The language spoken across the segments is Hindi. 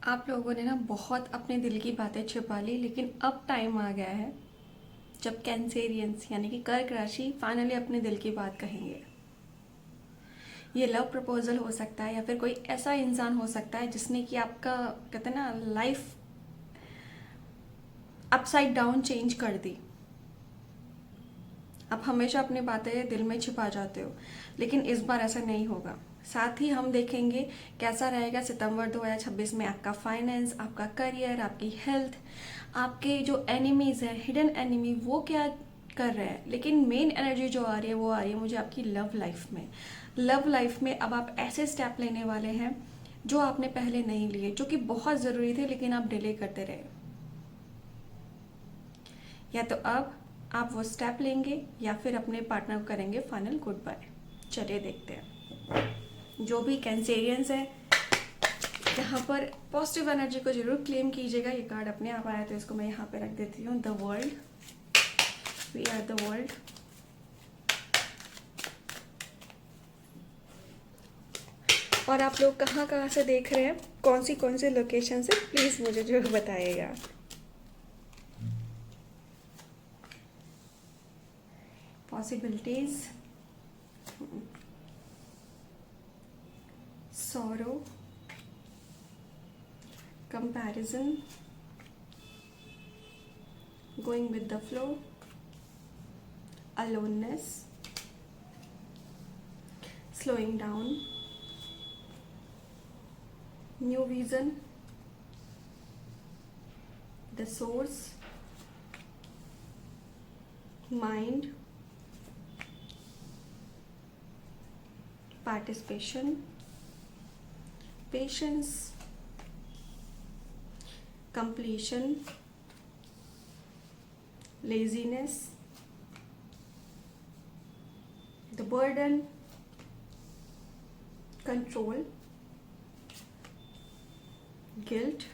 आप लोगों ने ना बहुत अपने दिल की बातें छुपा ली, लेकिन अब टाइम आ गया है जब कैंसेरियंस यानी कि कर्क राशि फाइनली अपने दिल की बात कहेंगे। ये लव प्रपोजल हो सकता है या फिर कोई ऐसा इंसान हो सकता है जिसने कि आपका कहते हैं ना लाइफ अपसाइड डाउन चेंज कर दी। आप हमेशा अपनी बातें दिल में छिपा जाते हो, लेकिन इस बार ऐसा नहीं होगा। साथ ही हम देखेंगे कैसा रहेगा सितंबर 2026 में आपका फाइनेंस, आपका करियर, आपकी हेल्थ, आपके जो एनिमीज हैं, हिडन एनिमी, वो क्या कर रहे हैं। लेकिन मेन एनर्जी जो आ रही है वो आ रही है मुझे आपकी लव लाइफ में। लव लाइफ में अब आप ऐसे स्टेप लेने वाले हैं जो आपने पहले नहीं लिए, जो कि बहुत ज़रूरी थे लेकिन आप डिले करते रहे। या तो अब आप वो स्टेप लेंगे या फिर अपने पार्टनर को करेंगे फाइनल गुड बाय। चलिए देखते हैं। जो भी कैंसेरियंस है यहाँ पर पॉजिटिव एनर्जी को जरूर क्लेम कीजिएगा। ये कार्ड अपने आप आया तो इसको मैं यहाँ पे रख देती हूँ। The world, we are the world. और आप लोग कहाँ कहाँ से देख रहे हैं, कौन सी लोकेशन से, प्लीज़ मुझे जो बताइएगा। Possibilities, sorrow, comparison, going with the flow, aloneness, slowing down, new vision, the source, mind, participation, patience, completion, laziness, the burden, control, guilt,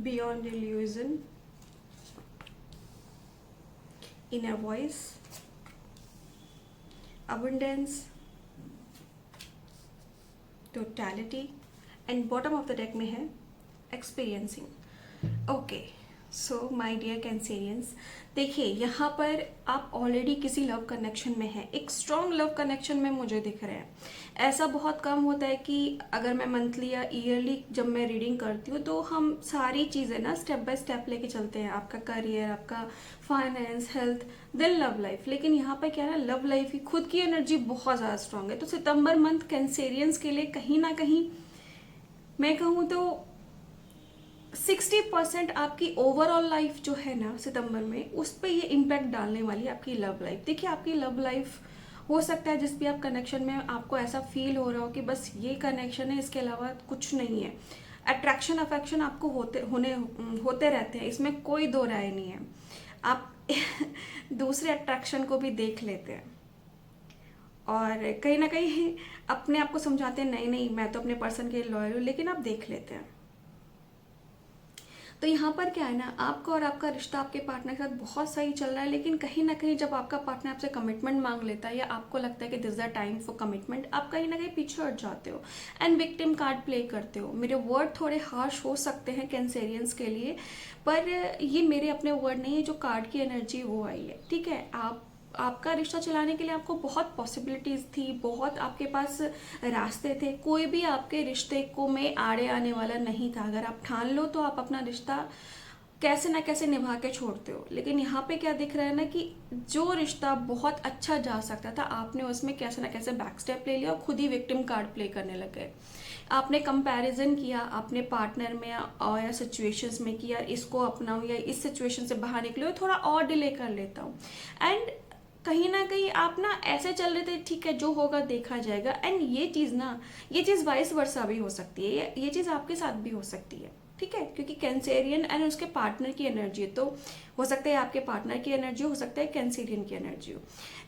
beyond illusion, inner voice, abundance, totality, and bottom of the deck में है experiencing. Okay, so my dear Cancerians, देखिए यहाँ पर आप ऑलरेडी किसी लव कनेक्शन में हैं, एक स्ट्रॉन्ग लव कनेक्शन में मुझे दिख रहे हैं। ऐसा बहुत कम होता है कि अगर मैं मंथली या ईयरली जब मैं रीडिंग करती हूँ तो हम सारी चीज़ें ना स्टेप बाय स्टेप लेके चलते हैं, आपका करियर, आपका finance, health, then love life. लेकिन यहाँ पर क्या है ना, लव लाइफ की खुद की एनर्जी बहुत ज़्यादा स्ट्रांग है। तो सितंबर मंथ कैंसेरियंस के लिए कहीं ना कहीं मैं कहूँ तो 60% आपकी ओवरऑल लाइफ जो है ना सितंबर में, उस पर ये इम्पैक्ट डालने वाली है आपकी लव लाइफ। देखिए आपकी लव लाइफ हो सकता है जिस भी आप कनेक्शन में आपको ऐसा फील हो रहा हो कि बस ये कनेक्शन है, इसके अलावा कुछ नहीं है। अट्रैक्शन अफेक्शन आपको होते रहते हैं, इसमें कोई दो राय नहीं है। आप दूसरे अट्रैक्शन को भी देख लेते हैं और कहीं ना कहीं अपने आप को समझाते हैं नहीं नहीं मैं तो अपने पर्सन के लॉयल हूँ, लेकिन आप देख लेते हैं। तो यहाँ पर क्या है ना, आपका और आपका रिश्ता आपके पार्टनर के साथ बहुत सही चल रहा है, लेकिन कहीं ना कहीं जब आपका पार्टनर आपसे कमिटमेंट मांग लेता है या आपको लगता है कि this the time for commitment, आप कहीं ना कहीं पीछे हट जाते हो एंड विक्टिम कार्ड प्ले करते हो। मेरे वर्ड थोड़े हार्श हो सकते हैं कैंसेरियंस के लिए, पर ये मेरे अपने वर्ड नहीं है, जो कार्ड की एनर्जी वो आई है। ठीक है, आपका रिश्ता चलाने के लिए आपको बहुत पॉसिबिलिटीज थी, बहुत आपके पास रास्ते थे, कोई भी आपके रिश्ते को में आड़े आने वाला नहीं था। अगर आप ठान लो तो आप अपना रिश्ता कैसे ना कैसे निभा के छोड़ते हो। लेकिन यहाँ पे क्या दिख रहा है ना कि जो रिश्ता बहुत अच्छा जा सकता था, आपने उसमें कैसे ना कैसे बैक स्टेप ले लिया और खुद ही विक्टिम कार्ड प्ले करने लग गए। आपने कंपैरिजन किया अपने पार्टनर में और या सिचुएशंस में कि यार इसको अपनाऊं या इस सिचुएशन से बाहर निकलो, थोड़ा और डिले कर लेता हूँ। एंड कहीं ना कहीं आप ना ऐसे चल रहे थे, ठीक है जो होगा देखा जाएगा। एंड ये चीज़ वाइस वर्सा भी हो सकती है, ये चीज़ आपके साथ भी हो सकती है। ठीक है, क्योंकि कैंसेरियन एंड उसके पार्टनर की एनर्जी है, तो हो सकता है आपके पार्टनर की एनर्जी हो सकता है कैंसेरियन की एनर्जी हो।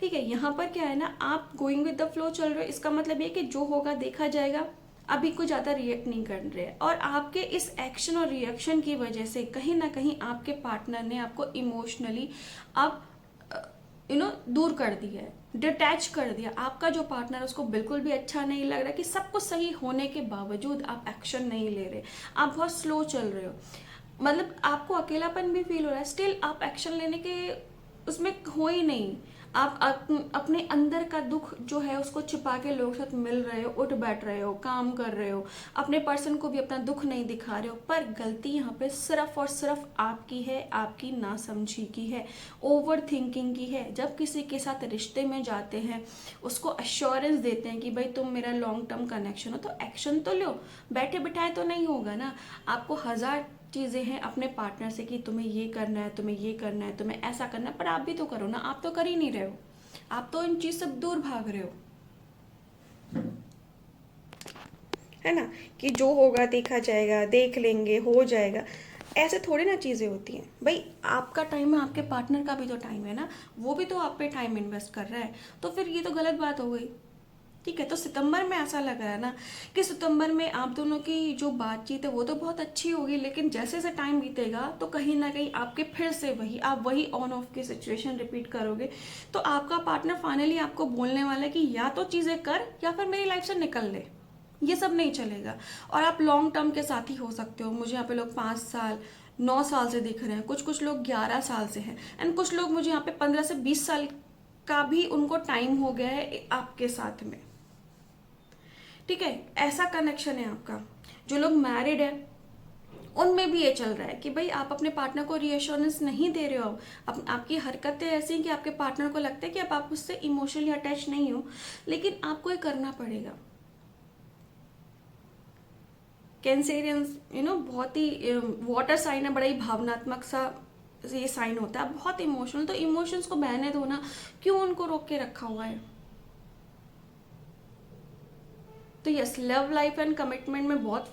ठीक है, यहाँ पर क्या है ना, आप गोइंग विद द फ्लो चल रहे हो, इसका मतलब ये कि जो होगा देखा जाएगा। अभी कुछ ज़्यादा रिएक्ट नहीं कर रहे हैं, और आपके इस एक्शन और रिएक्शन की वजह से कहीं ना कहीं आपके पार्टनर ने आपको इमोशनली अब दूर कर दिया है, डिटैच कर दिया। आपका जो पार्टनर है उसको बिल्कुल भी अच्छा नहीं लग रहा कि सब कुछ सही होने के बावजूद आप एक्शन नहीं ले रहे, आप बहुत स्लो चल रहे हो, मतलब आपको अकेलापन भी फील हो रहा है, स्टिल आप एक्शन लेने के उसमें हो ही नहीं। आप अपने अंदर का दुख जो है उसको छिपा के लोगों के साथ मिल रहे हो, उठ बैठ रहे हो, काम कर रहे हो, अपने पर्सन को भी अपना दुख नहीं दिखा रहे हो। पर गलती यहाँ पे सिर्फ और सिर्फ आपकी है, आपकी नासमझी की है, ओवर थिंकिंग की है। जब किसी के साथ रिश्ते में जाते हैं, उसको अश्योरेंस देते हैं कि भाई तुम मेरा लॉन्ग टर्म कनेक्शन हो, तो एक्शन तो लो, बैठे बिठाए तो नहीं होगा ना। आपको हजार चीज़ें हैं अपने पार्टनर से कि तुम्हें ये करना है, तुम्हें ये करना है, तुम्हें ऐसा करना है, पर आप भी तो करो ना। आप तो कर ही नहीं रहे हो, आप तो इन चीज़ से दूर भाग रहे हो, है ना, कि जो होगा देखा जाएगा, देख लेंगे, हो जाएगा। ऐसे थोड़ी ना चीज़ें होती हैं भाई। आपका टाइम है, आपके पार्टनर का भी तो टाइम है ना, वो भी तो आप पे टाइम इन्वेस्ट कर रहा है। तो फिर ये तो गलत बात हो गई। ठीक है, तो सितंबर में ऐसा लग रहा है ना कि सितंबर में आप दोनों की जो बातचीत है वो तो बहुत अच्छी होगी, लेकिन जैसे जैसे टाइम बीतेगा तो कहीं ना कहीं आपके फिर से आप वही ऑन ऑफ की सिचुएशन रिपीट करोगे। तो आपका पार्टनर फाइनली आपको बोलने वाला है कि या तो चीज़ें कर या फिर मेरी लाइफ से निकल ले। ये सब नहीं चलेगा। और आप लॉन्ग टर्म के साथ ही हो सकते हो। मुझे यहाँ पे लोग 5 साल 9 साल से दिख रहे हैं, कुछ लोग 11 साल से हैं, एंड कुछ लोग मुझे यहाँ पे 15 से 20 साल का भी उनको टाइम हो गया है आपके साथ में। ठीक है, ऐसा कनेक्शन है आपका। जो लोग मैरिड है उनमें भी ये चल रहा है कि भाई आप अपने पार्टनर को रीअश्योरेंस नहीं दे रहे हो। आपकी हरकतें ऐसी हैं कि आपके पार्टनर को लगता है कि अब आप उससे इमोशनली अटैच नहीं हो, लेकिन आपको ये करना पड़ेगा। कैंसेरियंस बहुत ही वाटर साइन है, बड़ा ही भावनात्मक सा ये साइन होता है, बहुत इमोशनल। तो इमोशंस को बहने दो ना, क्यों उनको रोक के रखा हुआ है। तो yes, love life and commitment में बहुत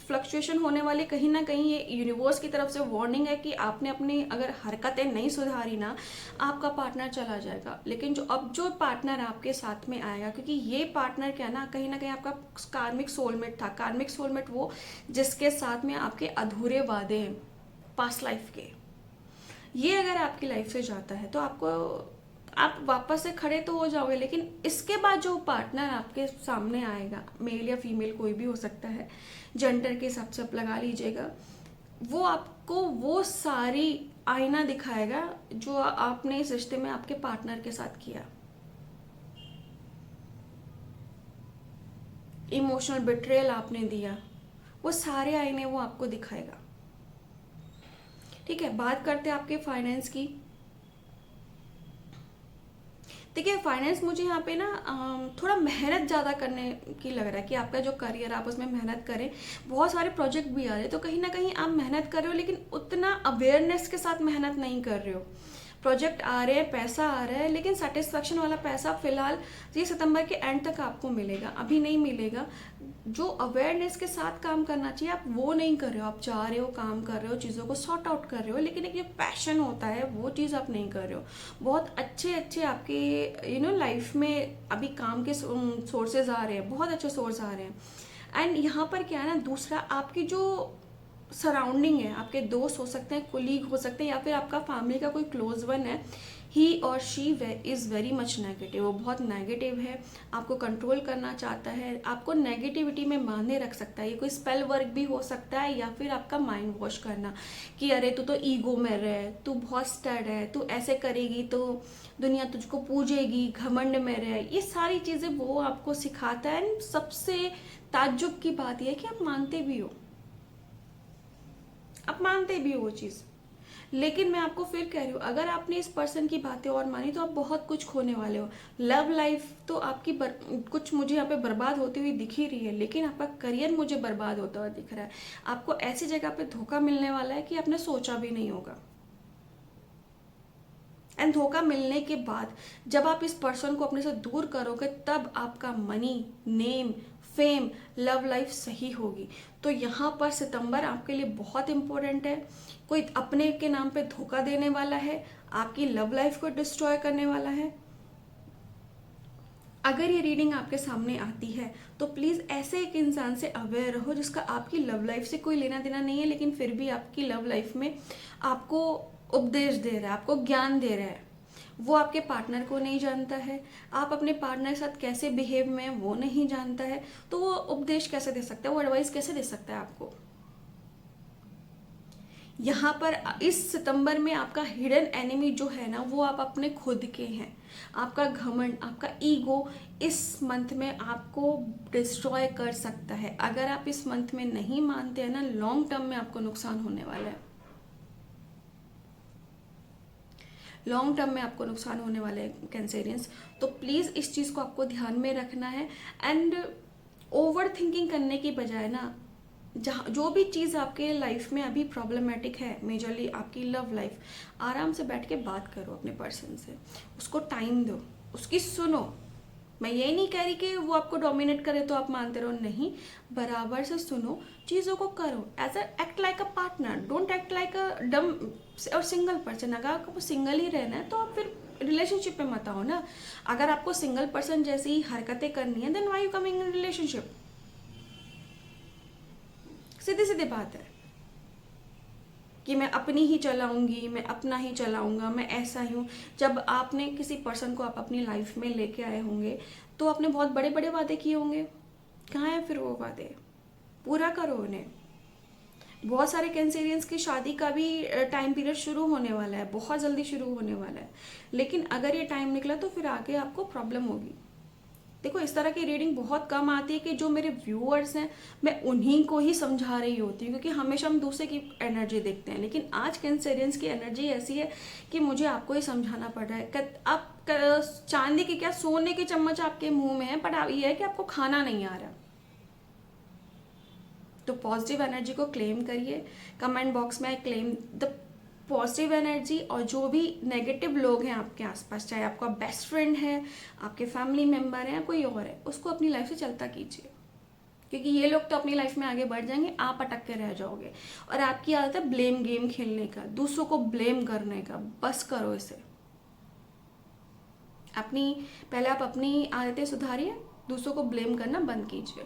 फ्लक्चुएशन होने वाली। कहीं ना कहीं ये यूनिवर्स की तरफ से वार्निंग है कि आपने अपनी अगर हरकतें नहीं सुधारी ना, आपका पार्टनर चला जाएगा। लेकिन जो पार्टनर आपके साथ में आएगा, क्योंकि ये पार्टनर क्या ना कहीं आपका कार्मिक सोलमेट था। कार्मिक सोलमेट वो जिसके साथ में आपके अधूरे वादे हैं पास्ट लाइफ के, ये अगर आपकी लाइफ से जाता है तो आप वापस से खड़े तो हो जाओगे। लेकिन इसके बाद जो पार्टनर आपके सामने आएगा, मेल या फीमेल कोई भी हो सकता है, जेंडर के हिसाब से आप लगा लीजिएगा, वो आपको वो सारी आईना दिखाएगा जो आपने इस रिश्ते में आपके पार्टनर के साथ किया। इमोशनल बिट्रेयल आपने दिया, वो सारे आईने वो आपको दिखाएगा। ठीक है, बात करते हैं आपके फाइनेंस की। देखिए, फाइनेंस मुझे यहाँ पे ना थोड़ा मेहनत ज़्यादा करने की लग रहा है कि आपका जो करियर आप उसमें मेहनत करें। बहुत सारे प्रोजेक्ट भी आ रहे हैं, तो कहीं ना कहीं आप मेहनत कर रहे हो, लेकिन उतना अवेयरनेस के साथ मेहनत नहीं कर रहे हो। प्रोजेक्ट आ रहे हैं, पैसा आ रहा है, लेकिन सेटिस्फेक्शन वाला पैसा फिलहाल ये सितंबर के एंड तक आपको मिलेगा, अभी नहीं मिलेगा। जो अवेयरनेस के साथ काम करना चाहिए आप वो नहीं कर रहे हो। आप जा रहे हो, काम कर रहे हो, चीज़ों को सॉर्ट आउट कर रहे हो, लेकिन एक जो पैशन होता है वो चीज़ आप नहीं कर रहे हो। बहुत अच्छे अच्छे आपके लाइफ में अभी काम के सोर्सेज आ रहे हैं, बहुत अच्छे सोर्स आ रहे हैं। एंड यहाँ पर क्या है ना, दूसरा आपकी जो सराउंडिंग है, आपके दोस्त हो सकते हैं, कोलीग हो सकते हैं, या फिर आपका फैमिली का कोई क्लोज वन है, ही और she is very much negative. वो बहुत नेगेटिव है, आपको कंट्रोल करना चाहता है, आपको नेगेटिविटी में बांधे रख सकता है। ये कोई स्पेल वर्क भी हो सकता है, या फिर आपका माइंड वॉश करना कि अरे तू तो ईगो में रहे, तू बहुत स्टड है, तू ऐसे करेगी तो दुनिया तुझको पूजेगी, घमंड में रहे। ये सारी चीज़ें वो आपको सिखाता है। एंड सबसे ताज्जुब की बात यह है कि आप मानते भी हो, आप मानते भी हो वो चीज़। लेकिन मैं आपको फिर कह रही हूँ, अगर आपने इस पर्सन की बातें और मानी तो आप बहुत कुछ खोने वाले हो। लव लाइफ तो आपकी कुछ मुझे यहाँ पे बर्बाद होती हुई दिख ही रही है, लेकिन आपका करियर मुझे बर्बाद होता हुआ दिख रहा है। आपको ऐसी जगह पे धोखा मिलने वाला है कि आपने सोचा भी नहीं होगा। एंड धोखा मिलने के बाद जब आप इस पर्सन को अपने से दूर करोगे, तब आपका money, name, fame, love life सही होगी। तो यहाँ पर सितंबर आपके लिए बहुत इंपॉर्टेंट है। कोई अपने के नाम पे धोखा देने वाला है, आपकी लव लाइफ को डिस्ट्रॉय करने वाला है। अगर ये रीडिंग आपके सामने आती है तो प्लीज़ ऐसे एक इंसान से अवेयर रहो जिसका आपकी लव लाइफ से कोई लेना देना नहीं है, लेकिन फिर भी आपकी लव लाइफ में आपको उपदेश दे रहा है, आपको ज्ञान दे रहा है। वो आपके पार्टनर को नहीं जानता है, आप अपने पार्टनर के साथ कैसे बिहेव में वो नहीं जानता है, तो वो उपदेश कैसे दे सकता है, वो एडवाइस कैसे दे सकता है आपको। यहाँ पर इस सितंबर में आपका हिडन एनिमी जो है ना, वो आप अपने खुद के हैं। आपका घमंड, आपका ईगो इस मंथ में आपको डिस्ट्रॉय कर सकता है। अगर आप इस मंथ में नहीं मानते हैं ना, लॉन्ग टर्म में आपको नुकसान होने वाला है। लॉन्ग टर्म में आपको नुकसान होने वाले हैं कैंसेरियंस। तो प्लीज़ इस चीज़ को आपको ध्यान में रखना है। एंड ओवर थिंकिंग करने की बजाय ना, जहाँ जो भी चीज़ आपके लाइफ में अभी प्रॉब्लमेटिक है, मेजरली आपकी लव लाइफ, आराम से बैठ के बात करो अपने पर्सन से, उसको टाइम दो, उसकी सुनो। मैं ये नहीं कह रही कि वो आपको डोमिनेट करे तो आप मानते रहो, नहीं, बराबर से सुनो, चीज़ों को करो, as a act like a partner, don't act like a dumb और सिंगल पर्सन। अगर आपको सिंगल ही रहना है तो आप फिर रिलेशनशिप में मत आओ ना। अगर आपको सिंगल पर्सन जैसी हरकतें करनी है, then why you coming in relationship. सीधी सीधी बात है कि मैं अपनी ही चलाऊंगी, मैं अपना ही चलाऊंगा, मैं ऐसा ही हूँ। जब आपने किसी पर्सन को आप अपनी लाइफ में लेके आए होंगे तो आपने बहुत बड़े बड़े वादे किए होंगे। कहाँ है फिर वो वादे? पूरा करो उन्हें। बहुत सारे कैंसेरियंस की शादी का भी टाइम पीरियड शुरू होने वाला है, बहुत जल्दी शुरू होने वाला है। लेकिन अगर ये टाइम निकला तो फिर आगे आपको प्रॉब्लम होगी। देखो, इस तरह की रीडिंग बहुत कम आती है कि जो मेरे व्यूअर्स हैं मैं उन्हीं को ही समझा रही होती हूँ, क्योंकि हमेशा हम दूसरे की एनर्जी देखते हैं। लेकिन आज कैंसेरियंस की एनर्जी ऐसी है कि मुझे आपको ही समझाना पड़ रहा है। आप चांदी की क्या, सोने की चम्मच आपके मुंह में है, बट ये है कि आपको खाना नहीं आ रहा। तो पॉजिटिव एनर्जी को क्लेम करिए। कमेंट बॉक्स में क्लेम द पॉजिटिव एनर्जी। और जो भी नेगेटिव लोग हैं आपके आसपास, चाहे आपका बेस्ट फ्रेंड है, आपके फैमिली मेम्बर है या कोई और है, उसको अपनी लाइफ से चलता कीजिए, क्योंकि ये लोग तो अपनी लाइफ में आगे बढ़ जाएंगे, आप अटक के रह जाओगे। और आपकी आदत है ब्लेम गेम खेलने का, दूसरों को ब्लेम करने का। बस करो इसे। पहले आप अपनी आदतें सुधारिए, दूसरों को ब्लेम करना बंद कीजिए।